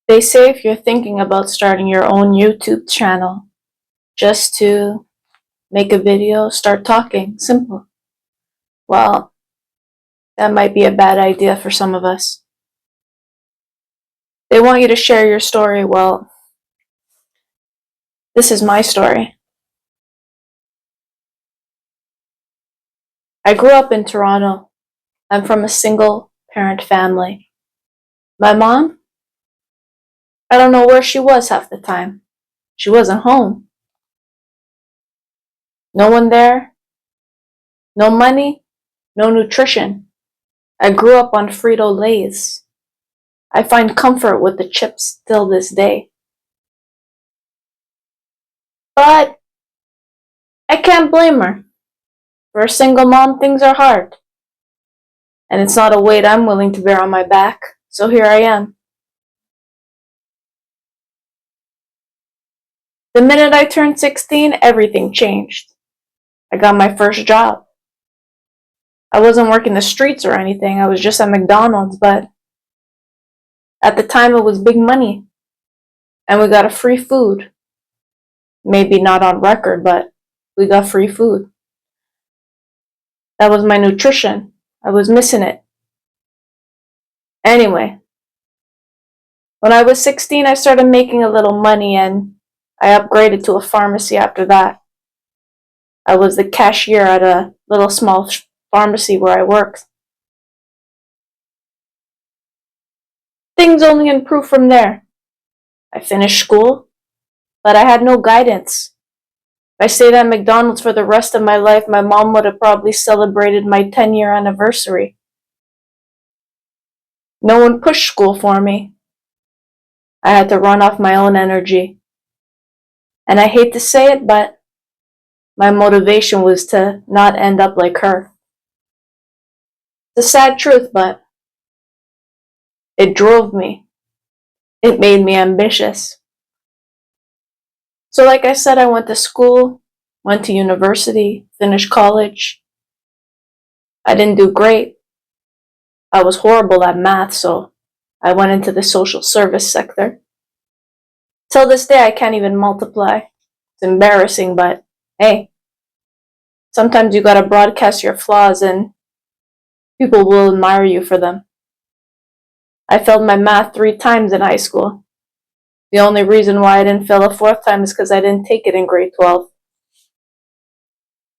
They say if you're thinking about starting your own YouTube channel, just to make a video, start talking, simple. Well, that might be a bad idea for some of us. They want you to share your story. Well, this is my story. I grew up in Toronto. I'm from a single parent family. My mom, I don't know where she was half the time. She wasn't home. No one there, no money, no nutrition. I grew up on Frito-Lays. I find comfort with the chips till this day. But I can't blame her. For a single mom, things are hard. And it's not a weight I'm willing to bear on my back, so here I am. The minute I turned 16, everything changed. I got my first job. I wasn't working the streets or anything, I was just at McDonald's, but at the time it was big money. And we got a free food. Maybe not on record, but we got free food. That was my nutrition. I was missing it. Anyway, when I was 16, I started making a little money and I upgraded to a pharmacy after that. I was the cashier at a little small pharmacy where I worked. Things only improved from there. I finished school, but I had no guidance. If I stayed at McDonald's for the rest of my life, my mom would have probably celebrated my 10-year anniversary. No one pushed school for me. I had to run off my own energy. And I hate to say it, but my motivation was to not end up like her. It's a sad truth, but it drove me. It made me ambitious. So like I said, I went to school, went to university, finished college. I didn't do great. I was horrible at math, so I went into the social service sector. Till this day, I can't even multiply. It's embarrassing, but hey, sometimes you gotta broadcast your flaws and people will admire you for them. I failed my math 3 times in high school. The only reason why I didn't fail a 4th time is because I didn't take it in grade 12.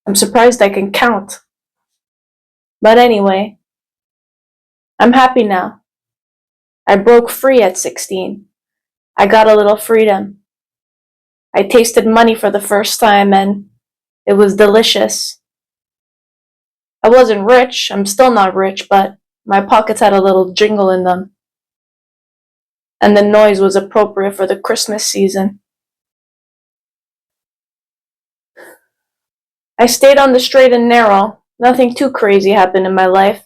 I'm surprised I can count. But anyway, I'm happy now. I broke free at 16. I got a little freedom. I tasted money for the first time and it was delicious. I wasn't rich, I'm still not rich, but my pockets had a little jingle in them. And the noise was appropriate for the Christmas season. I stayed on the straight and narrow. Nothing too crazy happened in my life.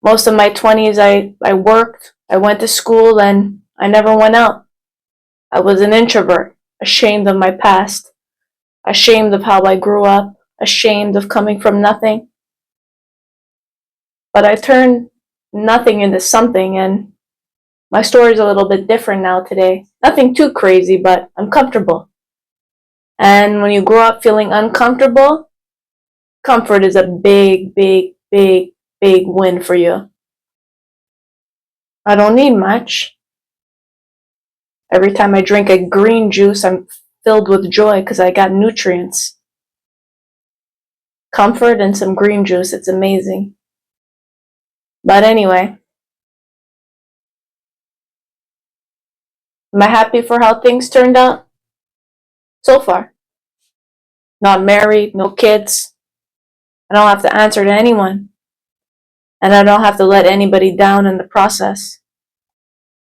Most of my 20s I worked, I went to school, and I never went out. I was an introvert, ashamed of my past, ashamed of how I grew up, ashamed of coming from nothing. But I turned nothing into something, and my story's a little bit different now today. Nothing too crazy, but I'm comfortable. And when you grow up feeling uncomfortable, comfort is a big, big, big, big win for you. I don't need much. Every time I drink a green juice, I'm filled with joy because I got nutrients. Comfort and some green juice, it's amazing. But anyway, am I happy for how things turned out? So far. Not married, no kids. I don't have to answer to anyone. And I don't have to let anybody down in the process.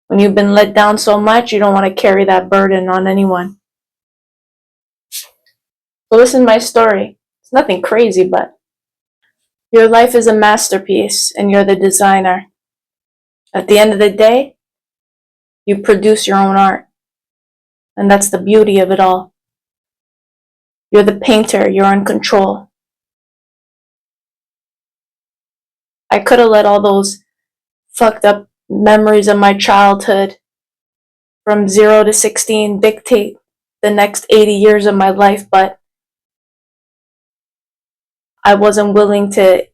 When you've been let down so much, you don't want to carry that burden on anyone. So listen to my story. It's nothing crazy, but your life is a masterpiece and you're the designer. At the end of the day, you produce your own art. And that's the beauty of it all. You're the painter, you're in control. I could have let all those fucked up memories of my childhood from 0 to 16 dictate the next 80 years of my life, but I wasn't willing to